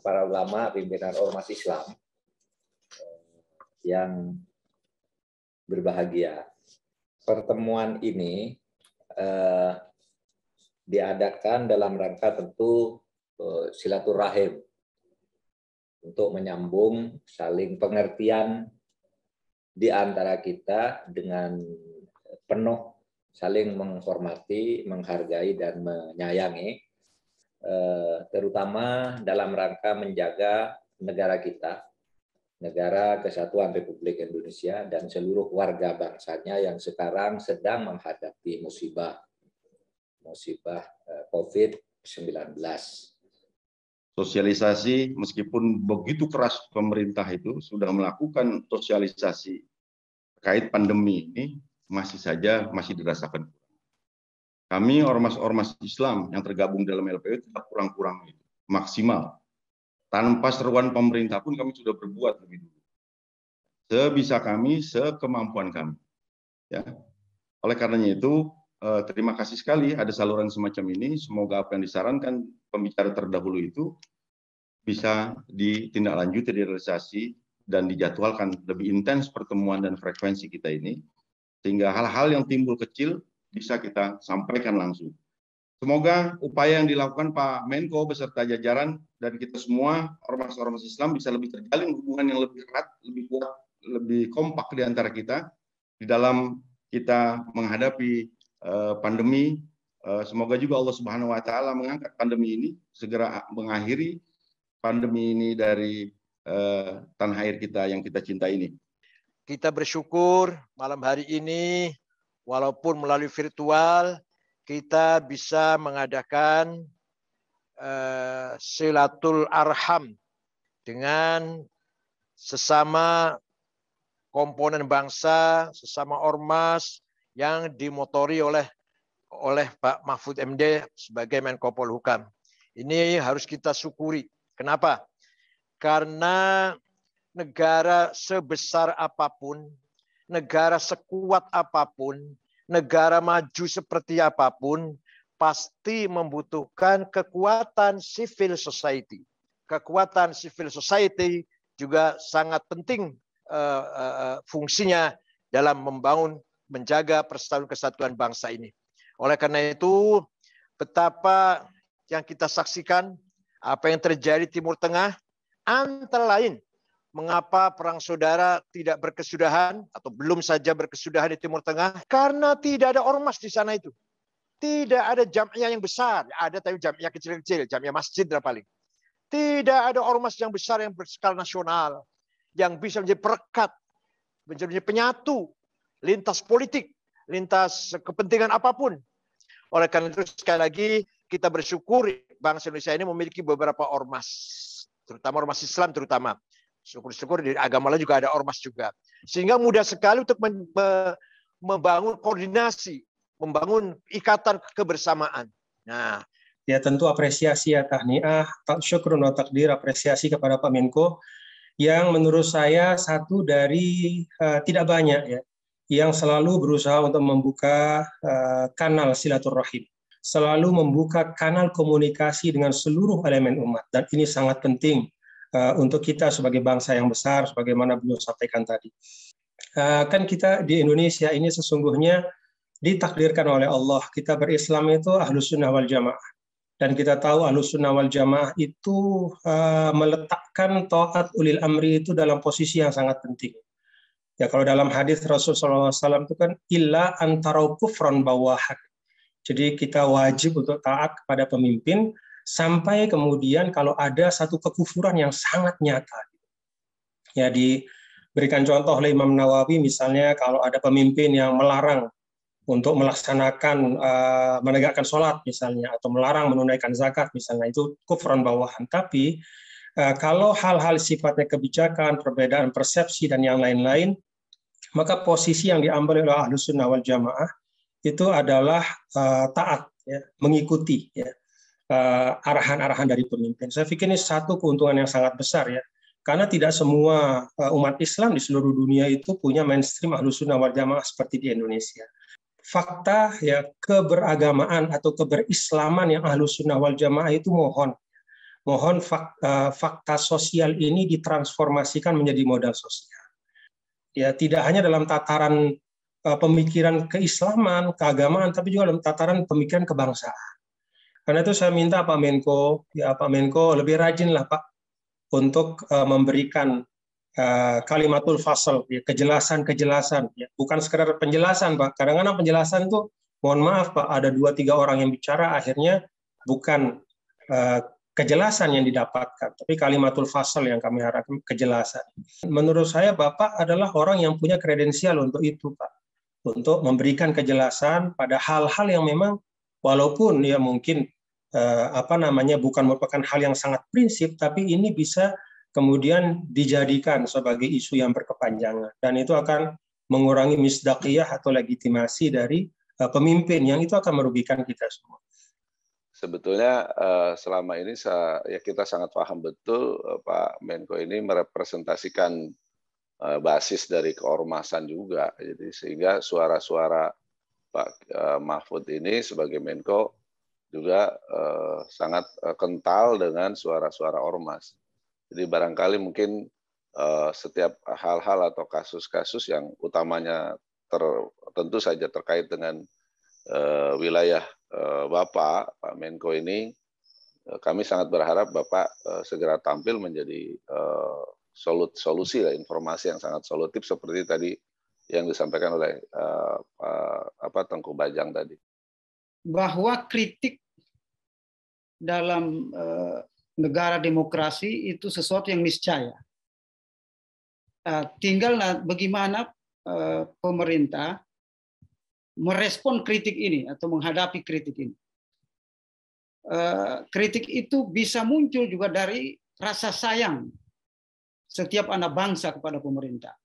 para ulama, pimpinan ormas Islam yang berbahagia. Pertemuan ini diadakan dalam rangka tentu silaturahim untuk menyambung saling pengertian di antara kita dengan penuh saling menghormati, menghargai, dan menyayangi, terutama dalam rangka menjaga negara kita, negara kesatuan Republik Indonesia, dan seluruh warga bangsanya yang sekarang sedang menghadapi musibah COVID-19. Sosialisasi, meskipun begitu keras pemerintah itu sudah melakukan sosialisasi terkait pandemi ini, masih dirasakan. Kami ormas-ormas Islam yang tergabung dalam LPU tetap kurang-kurang maksimal. Tanpa seruan pemerintah pun kami sudah berbuat lebih dulu. Sebisa kami, sekemampuan kami. Ya. Oleh karenanya itu, terima kasih sekali ada saluran semacam ini. Semoga apa yang disarankan pembicara terdahulu itu bisa ditindaklanjuti, direalisasi, dan dijadwalkan lebih intens pertemuan dan frekuensi kita ini, sehingga hal-hal yang timbul kecil bisa kita sampaikan langsung. Semoga upaya yang dilakukan Pak Menko beserta jajaran dan kita semua ormas-ormas Islam bisa lebih terjalin hubungan yang lebih erat, lebih kuat, lebih kompak di antara kita di dalam kita menghadapi pandemi. Semoga juga Allah Subhanahu wa taala mengangkat pandemi ini, segera mengakhiri pandemi ini dari tanah air kita yang kita cintai ini. Kita bersyukur malam hari ini, walaupun melalui virtual, kita bisa mengadakan silatul arham dengan sesama komponen bangsa, sesama ormas yang dimotori oleh Pak Mahfud MD sebagai Menko Polhukam. Ini harus kita syukuri. Kenapa? Karena negara sebesar apapun, negara sekuat apapun, negara maju seperti apapun, pasti membutuhkan kekuatan civil society. Kekuatan civil society juga sangat penting fungsinya dalam membangun, menjaga persatuan kesatuan bangsa ini. Oleh karena itu, betapa yang kita saksikan, apa yang terjadi di Timur Tengah, antara lain, mengapa perang saudara tidak berkesudahan atau belum saja berkesudahan di Timur Tengah? Karena tidak ada ormas di sana itu. Tidak ada jamiah yang besar. Ada tapi jamiah kecil-kecil, jamiah masjid paling. Tidak ada ormas yang besar yang berskala nasional, yang bisa menjadi perekat, menjadi penyatu, lintas politik, lintas kepentingan apapun. Oleh karena itu sekali lagi kita bersyukur bangsa Indonesia ini memiliki beberapa ormas, terutama ormas Islam terutama. Syukur-syukur di agama lain juga ada ormas juga. Sehingga mudah sekali untuk membangun koordinasi, membangun ikatan kebersamaan. Nah, ya tentu apresiasi ya tahniah, syukur wa takdir, apresiasi kepada Pak Menko yang menurut saya satu dari tidak banyak ya yang selalu berusaha untuk membuka kanal silaturahim, selalu membuka kanal komunikasi dengan seluruh elemen umat, dan ini sangat penting untuk kita sebagai bangsa yang besar, sebagaimana beliau sampaikan tadi. Kan kita di Indonesia ini sesungguhnya ditakdirkan oleh Allah, kita berislam itu Ahlus Sunnah wal Jamaah. Dan kita tahu Ahlus Sunnah wal Jamaah itu meletakkan taat ulil amri itu dalam posisi yang sangat penting. Ya, kalau dalam hadis Rasulullah SAW itu kan illa antarau kufran bawahan. Jadi kita wajib untuk taat kepada pemimpin sampai kemudian kalau ada satu kekufuran yang sangat nyata. Ya, diberikan contoh oleh Imam Nawawi misalnya kalau ada pemimpin yang melarang untuk melaksanakan menegakkan sholat misalnya, atau melarang menunaikan zakat misalnya, itu kufran bawahan. Tapi kalau hal-hal sifatnya kebijakan, perbedaan persepsi dan yang lain-lain, maka posisi yang diambil oleh Ahlus Sunnah wal Jamaah itu adalah taat, ya, mengikuti ya, arahan-arahan dari pemimpin. Saya pikir ini satu keuntungan yang sangat besar ya, karena tidak semua umat Islam di seluruh dunia itu punya mainstream Ahlus Sunnah wal Jamaah seperti di Indonesia. Fakta ya, keberagamaan atau keberislaman yang Ahlus Sunnah wal Jamaah itu mohon mohon fakta sosial ini ditransformasikan menjadi modal sosial. Ya, tidak hanya dalam tataran pemikiran keislaman, keagamaan, tapi juga dalam tataran pemikiran kebangsaan. Karena itu saya minta Pak Menko, ya Pak Menko lebih rajinlah Pak untuk memberikan kalimatul fasal, ya, kejelasan, ya. Bukan sekedar penjelasan Pak. Kadang-kadang penjelasan itu, mohon maaf Pak, ada 2-3 orang yang bicara, akhirnya bukan kejelasan yang didapatkan, tapi kalimatul fasal yang kami harapkan, kejelasan. Menurut saya Bapak adalah orang yang punya kredensial untuk itu Pak, untuk memberikan kejelasan pada hal-hal yang memang walaupun ya mungkin bukan merupakan hal yang sangat prinsip, tapi ini bisa kemudian dijadikan sebagai isu yang berkepanjangan, dan itu akan mengurangi misdaqiyah atau legitimasi dari pemimpin, yang itu akan merugikan kita semua. Sebetulnya selama ini kita sangat paham betul Pak Menko ini merepresentasikan basis dari keormasan juga. Jadi sehingga suara-suara Pak Mahfud ini sebagai Menko juga sangat kental dengan suara-suara ormas. Jadi barangkali mungkin setiap hal-hal atau kasus-kasus yang utamanya tentu saja terkait dengan wilayah Bapak, Pak Menko ini, kami sangat berharap Bapak segera tampil menjadi solusi lah, informasi yang sangat solutif seperti tadi yang disampaikan oleh Tengku Bajang tadi. Bahwa kritik dalam negara demokrasi itu sesuatu yang niscaya. Tinggal bagaimana pemerintah merespon kritik ini atau menghadapi kritik ini. Kritik itu bisa muncul juga dari rasa sayang setiap anak bangsa kepada pemerintah.